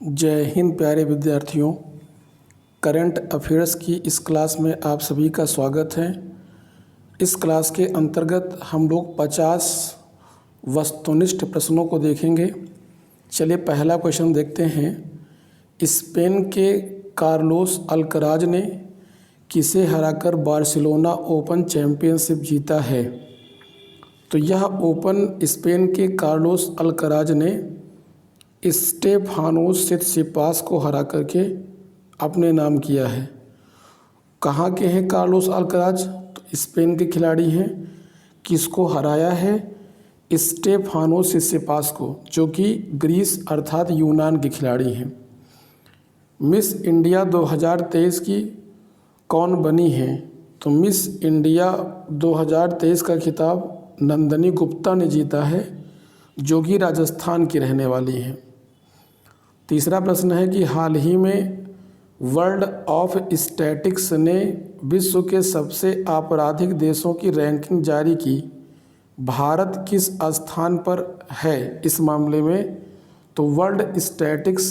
जय हिंद प्यारे विद्यार्थियों। करंट अफेयर्स की इस क्लास में आप सभी का स्वागत है। इस क्लास के अंतर्गत हम लोग 50 वस्तुनिष्ठ प्रश्नों को देखेंगे। चलिए पहला क्वेश्चन देखते हैं। स्पेन के कार्लोस अल्कराज ने किसे हराकर बार्सिलोना ओपन चैंपियनशिप जीता है? तो यह ओपन स्पेन के कार्लोस अल्कराज ने स्टेफानोस सिटसिपास को हरा करके अपने नाम किया है। कहाँ के हैं कार्लोस अल्कराज? तो स्पेन के खिलाड़ी हैं। किसको हराया है? स्टेफानोस सिटसिपास को, जो कि ग्रीस अर्थात यूनान के खिलाड़ी हैं। मिस इंडिया 2023 की कौन बनी है? तो मिस इंडिया 2023 का खिताब नंदनी गुप्ता ने जीता है, जो कि राजस्थान की रहने वाली हैं। तीसरा प्रश्न है कि हाल ही में वर्ल्ड ऑफ स्टैटिक्स ने विश्व के सबसे आपराधिक देशों की रैंकिंग जारी की। भारत किस स्थान पर है इस मामले में? तो वर्ल्ड स्टैटिक्स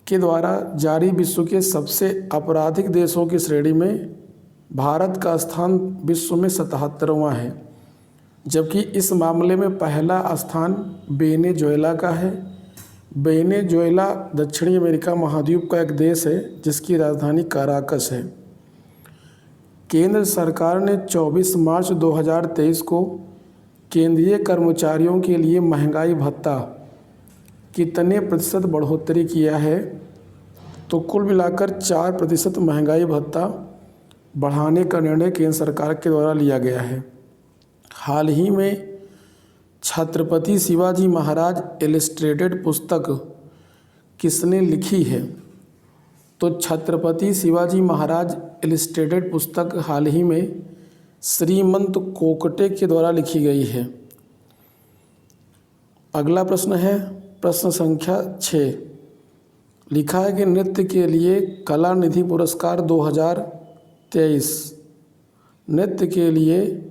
के द्वारा जारी विश्व के सबसे आपराधिक देशों की श्रेणी में भारत का स्थान विश्व में 77वां है, जबकि इस मामले में पहला स्थान वेनेजुएला का है। वेनेजुएला दक्षिणी अमेरिका महाद्वीप का एक देश है, जिसकी राजधानी काराकस है। केंद्र सरकार ने 24 मार्च 2023 को केंद्रीय कर्मचारियों के लिए महंगाई भत्ता कितने प्रतिशत बढ़ोतरी किया है? तो कुल मिलाकर 4% महंगाई भत्ता बढ़ाने का निर्णय केंद्र सरकार के द्वारा लिया गया है। हाल ही में छत्रपति शिवाजी महाराज इलस्ट्रेटेड पुस्तक किसने लिखी है? तो छत्रपति शिवाजी महाराज इलस्ट्रेटेड पुस्तक हाल ही में श्रीमंत कोकटे के द्वारा लिखी गई है। अगला प्रश्न है प्रश्न संख्या 6। लिखा है कि नृत्य के लिए कला निधि पुरस्कार 2023 नृत्य के लिए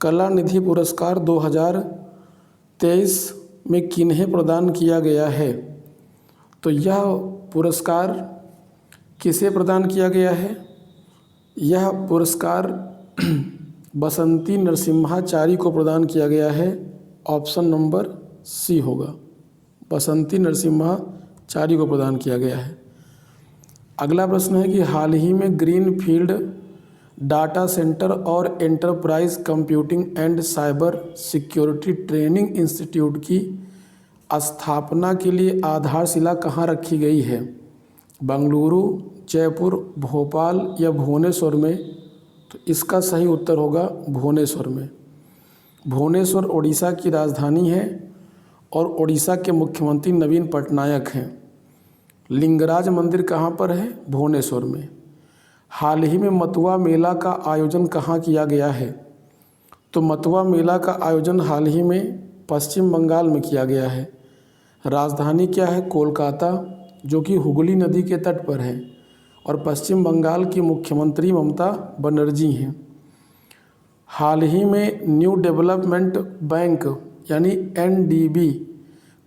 कला निधि पुरस्कार 2023 में किन्हें प्रदान किया गया है? तो यह पुरस्कार किसे प्रदान किया गया है? यह पुरस्कार बसंती नरसिम्हाचारी को प्रदान किया गया है। ऑप्शन नंबर सी होगा, बसंती नरसिम्हाचारी को प्रदान किया गया है। अगला प्रश्न है कि हाल ही में ग्रीनफील्ड डाटा सेंटर और enterprise computing and cyber security training institute की स्थापना के लिए आधारशिला कहाँ रखी गई है? बेंगलुरु, जयपुर, भोपाल या भुवनेश्वर में? तो इसका सही उत्तर होगा भुवनेश्वर में। भुवनेश्वर ओडिशा की राजधानी है और ओडिशा के मुख्यमंत्री नवीन पटनायक हैं। लिंगराज मंदिर कहाँ पर है? भुवनेश्वर में। हाल ही में मतुआ मेला का आयोजन कहाँ किया गया है? तो मतुआ मेला का आयोजन हाल ही में पश्चिम बंगाल में किया गया है। राजधानी क्या है? कोलकाता, जो कि हुगली नदी के तट पर है, और पश्चिम बंगाल की मुख्यमंत्री ममता बनर्जी हैं। हाल ही में न्यू डेवलपमेंट बैंक यानी NDB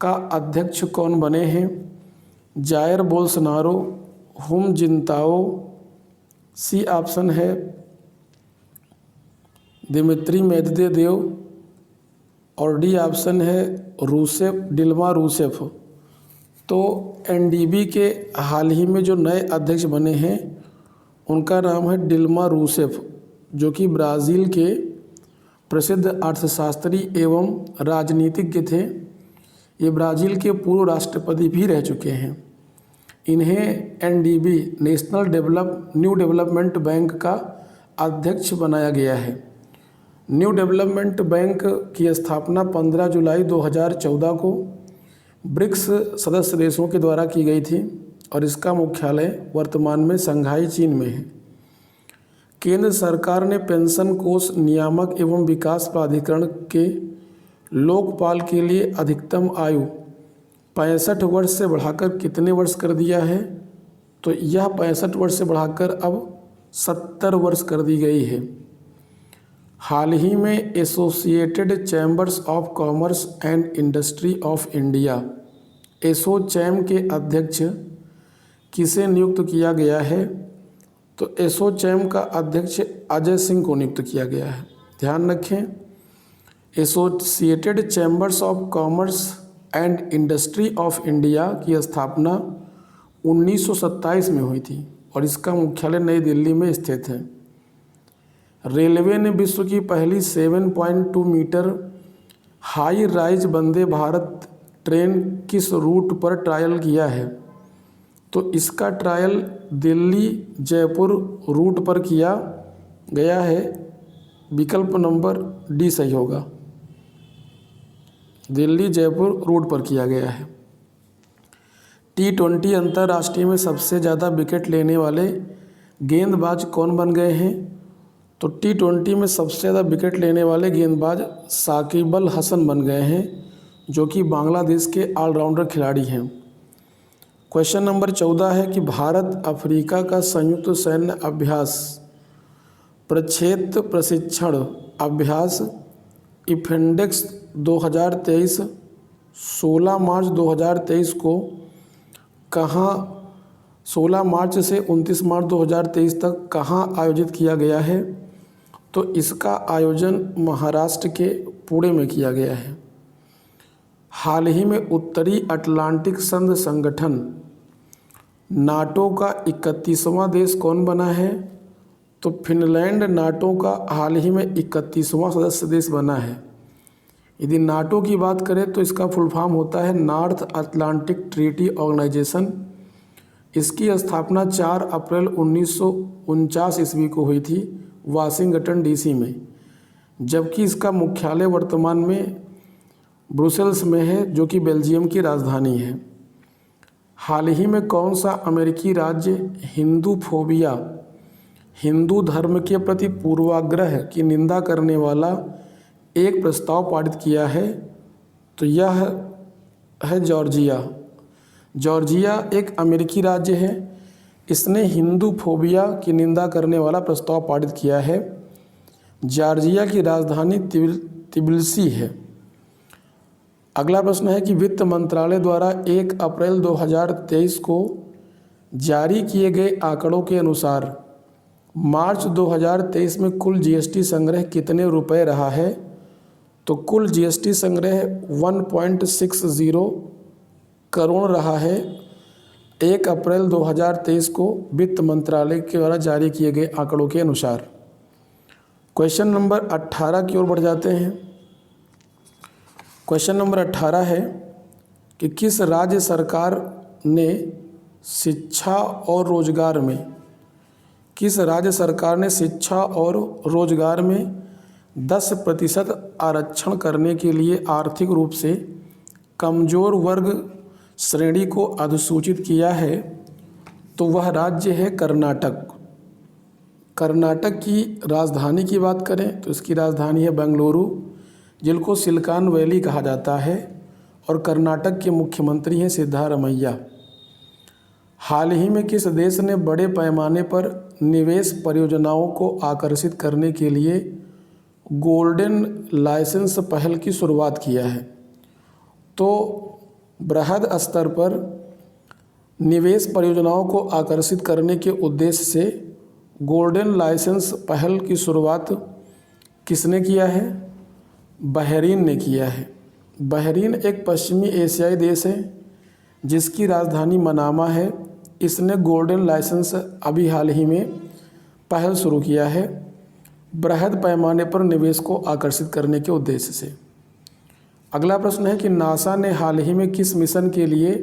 का अध्यक्ष कौन बने हैं? जायर बोल्सोनारो, हुम जिनताओ, सी ऑप्शन है दिमित्री मेदवेदेव, और डी ऑप्शन है दिल्मा रूसेफ। तो NDB के हाल ही में जो नए अध्यक्ष बने हैं उनका नाम है दिल्मा रूसेफ, जो कि ब्राज़ील के प्रसिद्ध अर्थशास्त्री एवं राजनीतिज्ञ थे। ये ब्राज़ील के पूर्व राष्ट्रपति भी रह चुके हैं। इन्हें NDB न्यू डेवलपमेंट बैंक का अध्यक्ष बनाया गया है। न्यू डेवलपमेंट बैंक की स्थापना 15 जुलाई 2014 को ब्रिक्स सदस्य देशों के द्वारा की गई थी, और इसका मुख्यालय वर्तमान में शंघाई, चीन में है। केंद्र सरकार ने पेंशन कोष नियामक एवं विकास प्राधिकरण के लोकपाल के लिए अधिकतम आयु 65 वर्ष से बढ़ाकर कितने वर्ष कर दिया है? तो यह 65 वर्ष से बढ़ाकर अब 70 वर्ष कर दी गई है। हाल ही में associated chambers of commerce and industry of India ASSOCHAM के अध्यक्ष किसे नियुक्त किया गया है? तो एसोचैम का अध्यक्ष अजय सिंह को नियुक्त किया गया है। ध्यान रखें, associated chambers of commerce and industry of India की स्थापना 1927 में हुई थी और इसका मुख्यालय नई दिल्ली में स्थित है। रेलवे ने विश्व की पहली 7.2 metre high rise Vande Bharat train किस रूट पर ट्रायल किया है? तो इसका ट्रायल दिल्ली जयपुर रूट पर किया गया है। विकल्प नंबर डी सही होगा, दिल्ली जयपुर रूट पर किया गया है। T20 अंतर्राष्ट्रीय में सबसे ज़्यादा विकेट लेने वाले गेंदबाज कौन बन गए हैं? तो T20 में सबसे ज़्यादा विकेट लेने वाले गेंदबाज साकिब अल हसन बन गए हैं, जो कि बांग्लादेश के ऑलराउंडर खिलाड़ी हैं। क्वेश्चन नंबर 14 है कि भारत अफ्रीका का संयुक्त सैन्य अभ्यास प्रक्षेत्र प्रशिक्षण अभ्यास इफेंडेक्स 2023 16 मार्च 2023 को कहाँ 16 मार्च से 29 मार्च 2023 तक कहाँ आयोजित किया गया है? तो इसका आयोजन महाराष्ट्र के पुणे में किया गया है। हाल ही में उत्तरी अटलांटिक संघ संगठन नाटो का 31वां देश कौन बना है? तो फिनलैंड नाटो का हाल ही में 31वां सदस्य देश बना है। यदि नाटो की बात करें तो इसका फुल फॉर्म होता है नॉर्थ अटलांटिक ट्रीटी ऑर्गेनाइजेशन। इसकी स्थापना 4 अप्रैल 1949 ईस्वी को हुई थी वाशिंगटन डीसी में, जबकि इसका मुख्यालय वर्तमान में ब्रुसेल्स में है, जो कि बेल्जियम की राजधानी है। हाल ही में कौन सा अमेरिकी राज्य हिंदू फोबिया हिंदू धर्म के प्रति पूर्वाग्रह की निंदा करने वाला एक प्रस्ताव पारित किया है? तो यह है जॉर्जिया। जॉर्जिया एक अमेरिकी राज्य है। इसने हिंदू फोबिया की निंदा करने वाला प्रस्ताव पारित किया है। जॉर्जिया की राजधानी तिबिलिसी है। अगला प्रश्न है कि वित्त मंत्रालय द्वारा 1 अप्रैल 2023 को जारी किए गए आंकड़ों के अनुसार मार्च 2023 में कुल जीएसटी संग्रह कितने रुपए रहा है? तो कुल जीएसटी संग्रह 1.60 करोड़ रहा है 1 अप्रैल 2023 को वित्त मंत्रालय के द्वारा जारी किए गए आंकड़ों के अनुसार। क्वेश्चन नंबर 18 की ओर बढ़ जाते हैं। क्वेश्चन नंबर 18 है कि किस राज्य सरकार ने शिक्षा और रोजगार में 10% आरक्षण करने के लिए आर्थिक रूप से कमजोर वर्ग श्रेणी को अधिसूचित किया है? तो वह राज्य है कर्नाटक। कर्नाटक की राजधानी की बात करें तो इसकी राजधानी है बेंगलुरु, जिनको सिलिकॉन वैली कहा जाता है, और कर्नाटक के मुख्यमंत्री हैं सिद्धारमैया। हाल ही में किस देश ने बड़े पैमाने पर निवेश परियोजनाओं को आकर्षित करने के लिए गोल्डन लाइसेंस पहल की शुरुआत किया है? तो बृहद स्तर पर निवेश परियोजनाओं को आकर्षित करने के उद्देश्य से गोल्डन लाइसेंस पहल की शुरुआत किसने किया है? बहरीन ने किया है। बहरीन एक पश्चिमी एशियाई देश है जिसकी राजधानी मनामा है। इसने गोल्डन लाइसेंस अभी हाल ही में पहल शुरू किया है बृहद पैमाने पर निवेश को आकर्षित करने के उद्देश्य से। अगला प्रश्न है कि नासा ने हाल ही में किस मिशन के लिए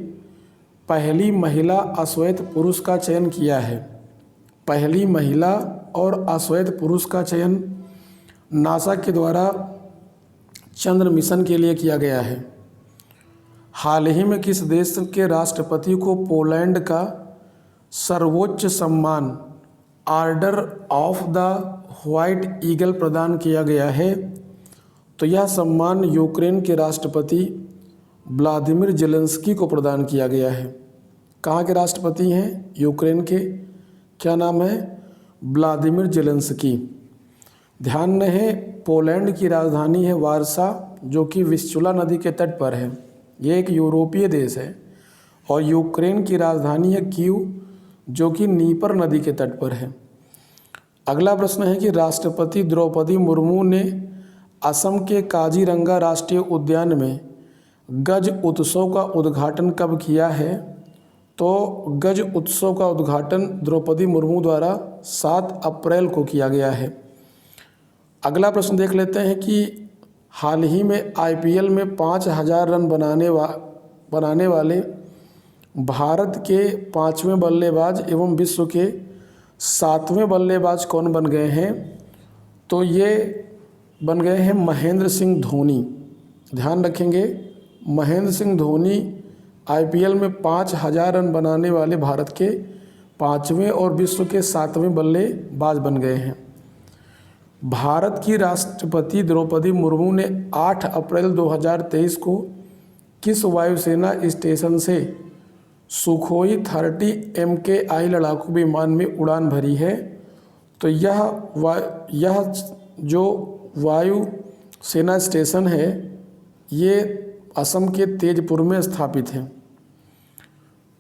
पहली महिला अश्वेत पुरुष का चयन किया है? पहली महिला और अश्वेत पुरुष का चयन नासा के द्वारा चंद्र मिशन के लिए किया गया है। हाल ही में किस देश के राष्ट्रपति को पोलैंड का सर्वोच्च सम्मान order of the white eagle प्रदान किया गया है? तो यह सम्मान यूक्रेन के राष्ट्रपति व्लादिमीर ज़ेलेंस्की को प्रदान किया गया है। कहाँ के राष्ट्रपति हैं? यूक्रेन के। क्या नाम है? Vladimir Zelensky. ध्यान रहे पोलैंड की राजधानी है वारसा, जो कि विस्चुला नदी के तट पर है। ये एक यूरोपीय देश है। और यूक्रेन की राजधानी है कीव, जो कि नीपर नदी के तट पर है। अगला प्रश्न है कि राष्ट्रपति द्रौपदी मुर्मू ने असम के काजीरंगा राष्ट्रीय उद्यान में गज उत्सव का उद्घाटन कब किया है? तो गज उत्सव का उद्घाटन द्रौपदी मुर्मू द्वारा 7 अप्रैल को किया गया है। अगला प्रश्न देख लेते हैं कि हाल ही में आईपीएल में 5000 रन बनाने वाले भारत के 5वें बल्लेबाज एवं विश्व के 7वें बल्लेबाज कौन बन गए हैं? तो ये बन गए हैं महेंद्र सिंह धोनी। ध्यान रखेंगे, महेंद्र सिंह धोनी आईपीएल में 5000 रन बनाने वाले भारत के 5वें और विश्व के 7वें बल्लेबाज बन गए हैं। भारत की राष्ट्रपति द्रौपदी मुर्मू ने 8 अप्रैल 2023 को किस वायुसेना स्टेशन से सुखोई 30 MKI लड़ाकू विमान में उड़ान भरी है? तो यह जो वायु सेना स्टेशन है ये असम के तेजपुर में स्थापित है।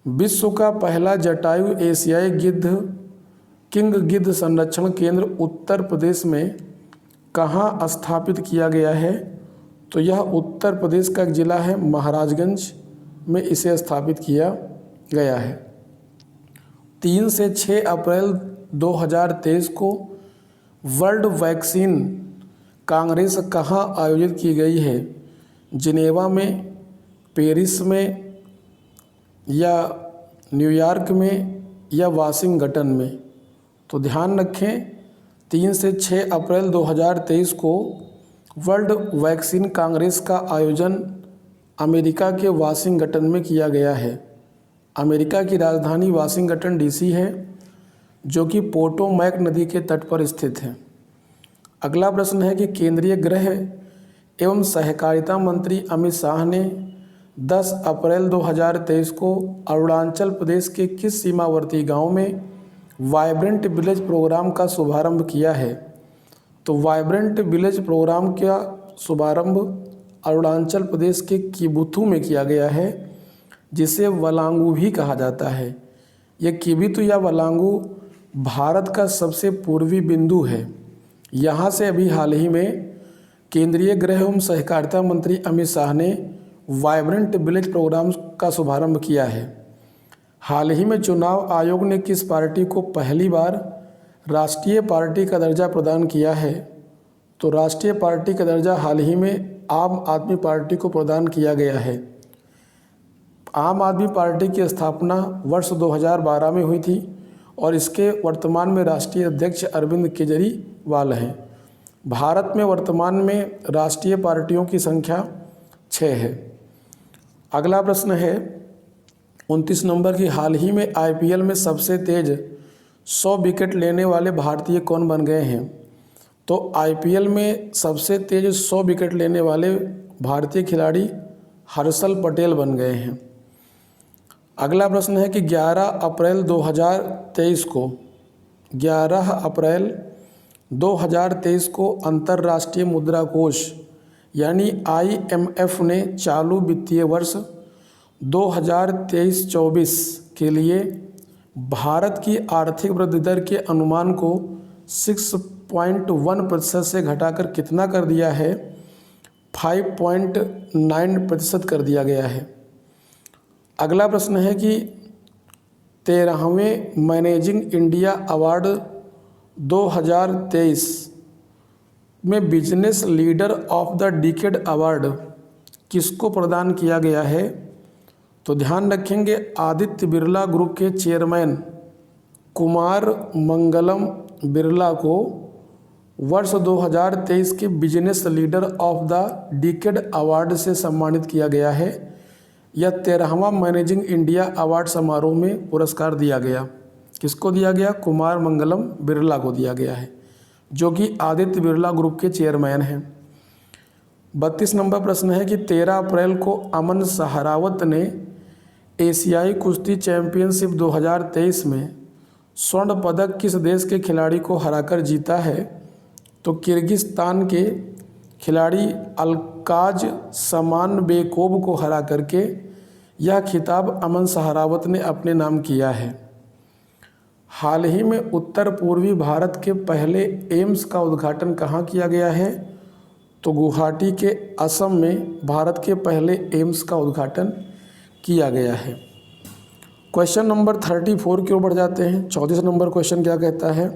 विश्व का पहला जटायु एशियाई किंग गिद्ध संरक्षण केंद्र उत्तर प्रदेश में कहाँ स्थापित किया गया है? तो यह उत्तर प्रदेश का एक जिला है महाराजगंज में इसे स्थापित किया गया है। 3 से 6 अप्रैल 2023 को वर्ल्ड वैक्सीन कांग्रेस कहाँ आयोजित की गई है? जिनेवा में, पेरिस में, या न्यूयॉर्क में, या वाशिंगटन में? तो ध्यान रखें, 3 से 6 अप्रैल 2023 को वर्ल्ड वैक्सीन कांग्रेस का आयोजन अमेरिका के वाशिंगटन में किया गया है। अमेरिका की राजधानी वाशिंगटन डीसी है, जो कि पोटोमैक नदी के तट पर स्थित है। अगला प्रश्न है कि केंद्रीय गृह एवं सहकारिता मंत्री अमित शाह ने 10 अप्रैल 2023 को अरुणाचल प्रदेश के किस सीमावर्ती गांव में वाइब्रेंट विलेज प्रोग्राम का शुभारंभ किया है? तो वाइब्रेंट विलेज प्रोग्राम का शुभारंभ अरुणाचल प्रदेश के किबुथु में किया गया है, जिसे वलांगू भी कहा जाता है। यह किबुथु या वलांगू भारत का सबसे पूर्वी बिंदु है। यहाँ से अभी हाल ही में केंद्रीय गृह एवं सहकारिता मंत्री अमित शाह ने वाइब्रेंट विलेज प्रोग्राम का शुभारंभ किया है। हाल ही में चुनाव आयोग ने किस पार्टी को पहली बार राष्ट्रीय पार्टी का दर्जा प्रदान किया है? तो राष्ट्रीय पार्टी का दर्जा हाल ही में आम आदमी पार्टी को प्रदान किया गया है। आम आदमी पार्टी की स्थापना वर्ष 2012 में हुई थी और इसके वर्तमान में राष्ट्रीय अध्यक्ष अरविंद केजरीवाल हैं। भारत में वर्तमान में राष्ट्रीय पार्टियों की संख्या 6 है। अगला प्रश्न है 29 नंबर की, हाल ही में आईपीएल में सबसे तेज 100 विकेट लेने वाले भारतीय कौन बन गए हैं? तो आईपीएल में सबसे तेज 100 विकेट लेने वाले भारतीय खिलाड़ी हर्षल पटेल बन गए हैं। अगला प्रश्न है कि 11 अप्रैल 2023 को अंतर्राष्ट्रीय मुद्रा कोष यानी IMF ने चालू वित्तीय वर्ष 2023-24 के लिए भारत की आर्थिक वृद्धि दर के अनुमान को 6.1% से घटाकर कितना कर दिया है? 5.9% कर दिया गया है। अगला प्रश्न है कि 13वें मैनेजिंग इंडिया अवार्ड 2023 में business leader of the decade award किसको प्रदान किया गया है? तो ध्यान रखेंगे, आदित्य बिरला ग्रुप के चेयरमैन कुमार मंगलम बिरला को वर्ष 2023 के business leader of the decade award से सम्मानित किया गया है। यह 13वां मैनेजिंग इंडिया अवार्ड समारोह में पुरस्कार दिया गया। किसको दिया गया? कुमार मंगलम बिरला को दिया गया है, जो कि आदित्य बिरला ग्रुप के चेयरमैन हैं। 32 नंबर प्रश्न है कि 13 अप्रैल को अमन सहरावत ने एशियाई कुश्ती चैंपियनशिप 2023 में स्वर्ण पदक किस देश के खिलाड़ी को हराकर जीता है? तो किर्गिस्तान के खिलाड़ी अल्काज समानबेकोव को हरा करके यह खिताब अमन सहारावत ने अपने नाम किया है। हाल ही में उत्तर पूर्वी भारत के पहले एम्स का उद्घाटन कहाँ किया गया है? तो गुवाहाटी के असम में भारत के पहले एम्स का उद्घाटन किया गया है। क्वेश्चन नंबर 34 की ओर बढ़ जाते हैं। 34 नंबर क्वेश्चन क्या कहता है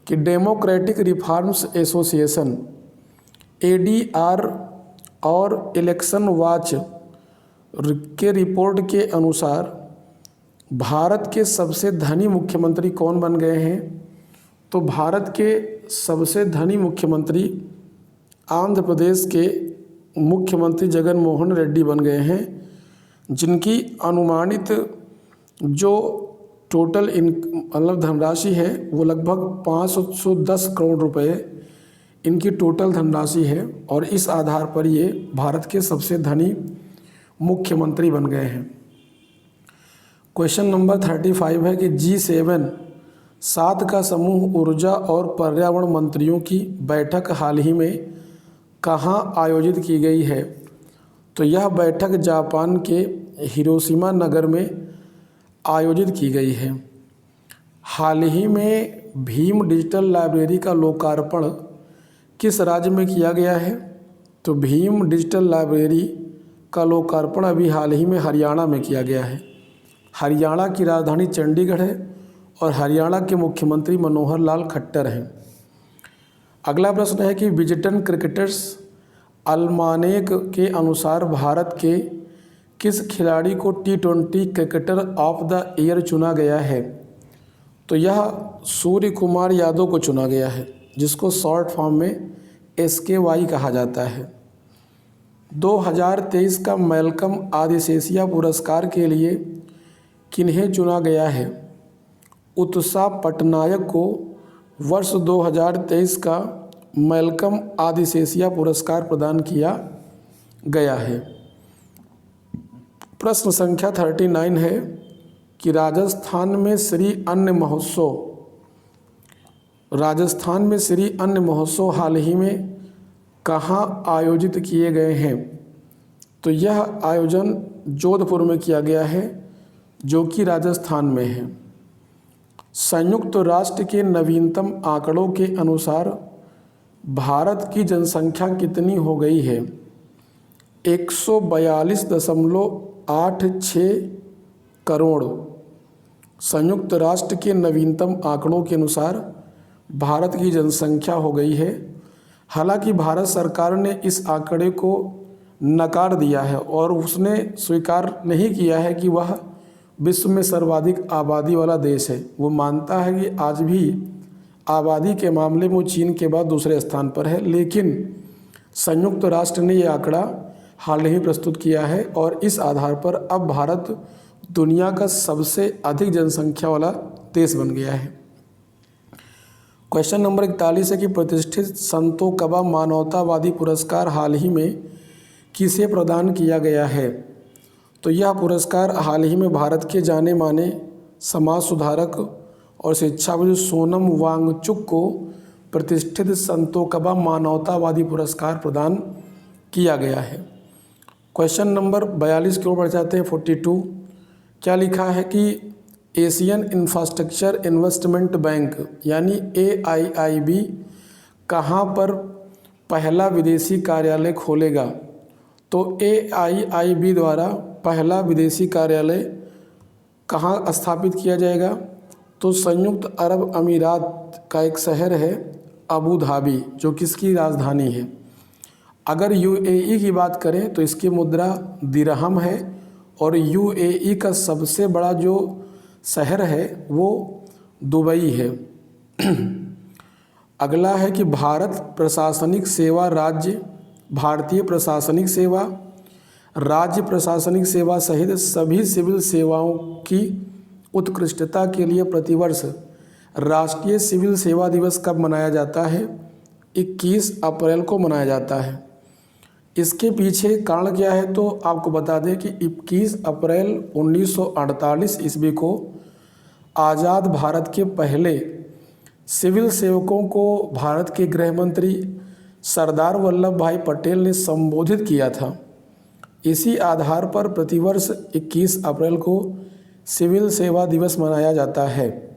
कि डेमोक्रेटिक रिफॉर्म्स एसोसिएशन ADR और इलेक्शन वॉच के रिपोर्ट के अनुसार भारत के सबसे धनी मुख्यमंत्री कौन बन गए हैं? तो भारत के सबसे धनी मुख्यमंत्री आंध्र प्रदेश के मुख्यमंत्री जगन मोहन रेड्डी बन गए हैं, जिनकी अनुमानित जो टोटल मतलब धनराशि है वो लगभग 510 करोड़ रुपए इनकी टोटल धनराशि है और इस आधार पर ये भारत के सबसे धनी मुख्यमंत्री बन गए हैं। क्वेश्चन नंबर 35 है कि G7 7 का समूह ऊर्जा और पर्यावरण मंत्रियों की बैठक हाल ही में कहाँ आयोजित की गई है? तो यह बैठक जापान के हिरोशिमा नगर में आयोजित की गई है। हाल ही में भीम डिजिटल लाइब्रेरी का लोकार्पण किस राज्य में किया गया है? तो भीम डिजिटल लाइब्रेरी का लोकार्पण अभी हाल ही में हरियाणा में किया गया है। हरियाणा की राजधानी चंडीगढ़ है और हरियाणा के मुख्यमंत्री मनोहर लाल खट्टर हैं। अगला प्रश्न है कि विजटन क्रिकेटर्स अलमानेक के अनुसार भारत के किस खिलाड़ी को T20 cricketer of the year चुना गया है? तो यह सूर्य कुमार यादव को चुना गया है, जिसको शॉर्ट फॉर्म में SKY कहा जाता है। 2023 का मैल्कम आदिसेसिया पुरस्कार के लिए किन्हें चुना गया है? उत्सा पटनायक को वर्ष 2023 का मैल्कम आदिसेसिया पुरस्कार प्रदान किया गया है। प्रश्न संख्या 39 है कि राजस्थान में श्री अन्न महोत्सव हाल ही में कहाँ आयोजित किए गए हैं? तो यह आयोजन जोधपुर में किया गया है, जो कि राजस्थान में है। संयुक्त राष्ट्र के नवीनतम आंकड़ों के अनुसार भारत की जनसंख्या कितनी हो गई है? 142.86 करोड़। संयुक्त राष्ट्र के नवीनतम आंकड़ों के अनुसार भारत की जनसंख्या हो गई है। हालांकि भारत सरकार ने इस आंकड़े को नकार दिया है और उसने स्वीकार नहीं किया है कि वह विश्व में सर्वाधिक आबादी वाला देश है। वो मानता है कि आज भी आबादी के मामले में चीन के बाद दूसरे स्थान पर है, लेकिन संयुक्त राष्ट्र ने ये आंकड़ा हाल ही प्रस्तुत किया है और इस आधार पर अब भारत दुनिया का सबसे अधिक जनसंख्या वाला देश बन गया है। क्वेश्चन नंबर 41 है कि प्रतिष्ठित संतो कबा मानवतावादी पुरस्कार हाल ही में किसे प्रदान किया गया है? तो यह पुरस्कार हाल ही में भारत के जाने माने समाज सुधारक और शिक्षाविद सोनम वांगचुक को प्रतिष्ठित संतो कबा मानवतावादी पुरस्कार प्रदान किया गया है। क्वेश्चन नंबर 42 की ओर बढ़ जाते हैं। 42 क्या लिखा है कि एशियन इंफ्रास्ट्रक्चर इन्वेस्टमेंट बैंक यानी AIIB कहाँ पर पहला विदेशी कार्यालय खोलेगा? तो AIIB द्वारा पहला विदेशी कार्यालय कहाँ स्थापित किया जाएगा? तो संयुक्त अरब अमीरात का एक शहर है अबू धाबी, जो किसकी राजधानी है। अगर UAE की बात करें तो इसकी मुद्रा दिरहम है और UAE का सबसे बड़ा जो शहर है वो दुबई है। अगला है कि भारतीय प्रशासनिक सेवा, राज्य प्रशासनिक सेवा सहित सभी सिविल सेवाओं की उत्कृष्टता के लिए प्रतिवर्ष राष्ट्रीय सिविल सेवा दिवस कब मनाया जाता है? 21 अप्रैल को मनाया जाता है। इसके पीछे कारण क्या है? तो आपको बता दें कि 21 अप्रैल 1948 ईस्वी को आज़ाद भारत के पहले सिविल सेवकों को भारत के गृह मंत्री सरदार वल्लभ भाई पटेल ने संबोधित किया था। इसी आधार पर प्रतिवर्ष 21 अप्रैल को सिविल सेवा दिवस मनाया जाता है।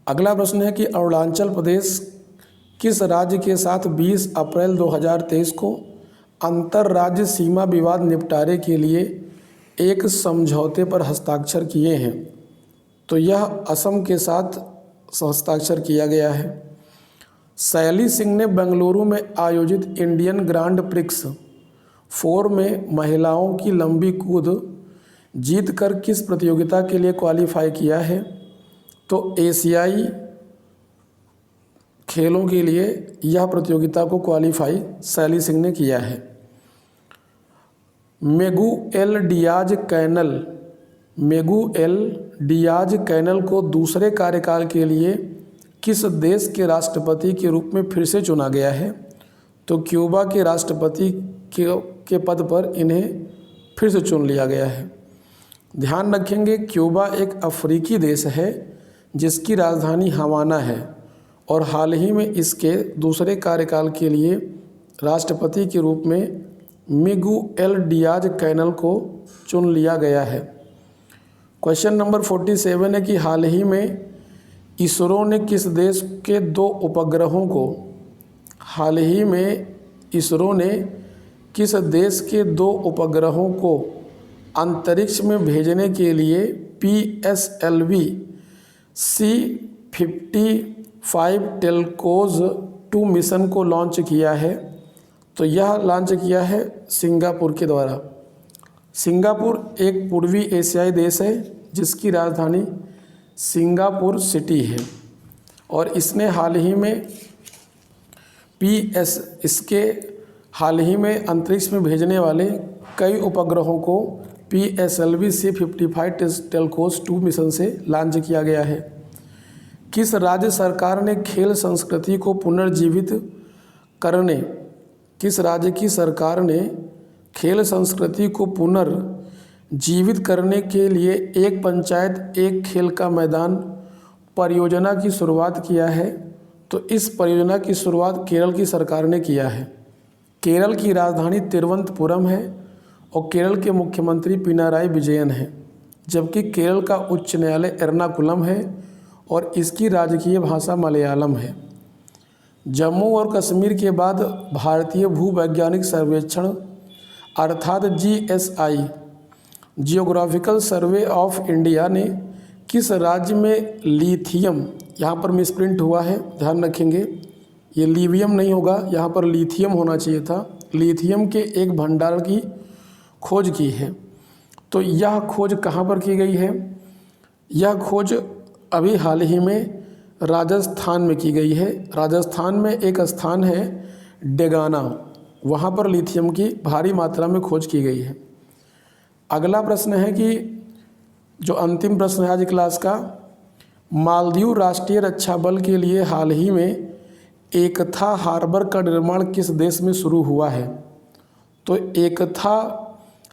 अगला प्रश्न है कि अरुणाचल प्रदेश किस राज्य के साथ 20 अप्रैल 2023 को अंतर्राज्य सीमा विवाद निपटारे के लिए एक समझौते पर हस्ताक्षर किए हैं? तो यह असम के साथ हस्ताक्षर किया गया है। शैली सिंह ने बेंगलुरु में आयोजित इंडियन ग्रांड प्रिक्स 4 में महिलाओं की लंबी कूद जीतकर किस प्रतियोगिता के लिए क्वालिफाई किया है? तो एशियाई खेलों के लिए यह प्रतियोगिता को क्वालिफाई शैली सिंह ने किया है। मिगुएल डियाज कैनल को दूसरे कार्यकाल के लिए किस देश के राष्ट्रपति के रूप में फिर से चुना गया है? तो क्यूबा के राष्ट्रपति के पद पर इन्हें फिर से चुन लिया गया है। ध्यान रखेंगे, क्यूबा एक अफ्रीकी देश है जिसकी राजधानी हवाना है और हाल ही में इसके दूसरे कार्यकाल के लिए राष्ट्रपति के रूप में मिगुएल डियाज कैनल को चुन लिया गया है। क्वेश्चन नंबर 47 है कि हाल ही में इसरो ने किस देश के 2 उपग्रहों को अंतरिक्ष में भेजने के लिए PSLV C55 टेलकोज 2 मिशन को लॉन्च किया है? तो यह लॉन्च किया है सिंगापुर के द्वारा। सिंगापुर एक पूर्वी एशियाई देश है जिसकी राजधानी सिंगापुर सिटी है और इसने हाल ही में अंतरिक्ष में भेजने वाले कई उपग्रहों को PSLV C55 टेलकोज 2 मिशन से लॉन्च किया गया है। किस राज्य सरकार ने खेल संस्कृति को पुनर्जीवित करने के लिए एक पंचायत एक खेल का मैदान परियोजना की शुरुआत किया है? तो इस परियोजना की शुरुआत केरल की सरकार ने किया है। केरल की राजधानी तिरुवनंतपुरम है और केरल के मुख्यमंत्री पिनाराई विजयन हैं, जबकि केरल का उच्च न्यायालय एर्नाकुलम है और इसकी राजकीय भाषा मलयालम है। जम्मू और कश्मीर के बाद भारतीय भूवैज्ञानिक सर्वेक्षण अर्थात GSI geographical survey of India ने किस राज्य में लिथियम, यहाँ पर मिसप्रिंट हुआ है, ध्यान रखेंगे, ये लिवियम नहीं होगा, यहाँ पर लिथियम होना चाहिए था, लिथियम के एक भंडार की खोज की है। तो यह खोज कहाँ पर की गई है? यह खोज अभी हाल ही में राजस्थान में की गई है। राजस्थान में एक स्थान है डेगाना, वहाँ पर लिथियम की भारी मात्रा में खोज की गई है। अगला प्रश्न है कि जो अंतिम प्रश्न है आज क्लास का, मालदीव राष्ट्रीय रक्षा बल के लिए हाल ही में एकथा हार्बर का निर्माण किस देश में शुरू हुआ है? तो एकथा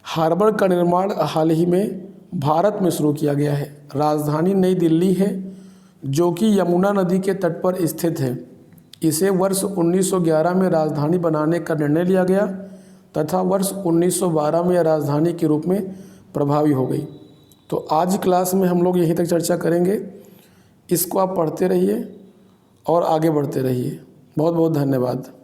हार्बर का निर्माण हाल ही में भारत में शुरू किया गया है। राजधानी नई दिल्ली है जो कि यमुना नदी के तट पर स्थित है। इसे वर्ष 1911 में राजधानी बनाने का निर्णय लिया गया तथा वर्ष 1912 में यह राजधानी के रूप में प्रभावी हो गई। तो आज क्लास में हम लोग यहीं तक चर्चा करेंगे। इसको आप पढ़ते रहिए और आगे बढ़ते रहिए। बहुत बहुत धन्यवाद।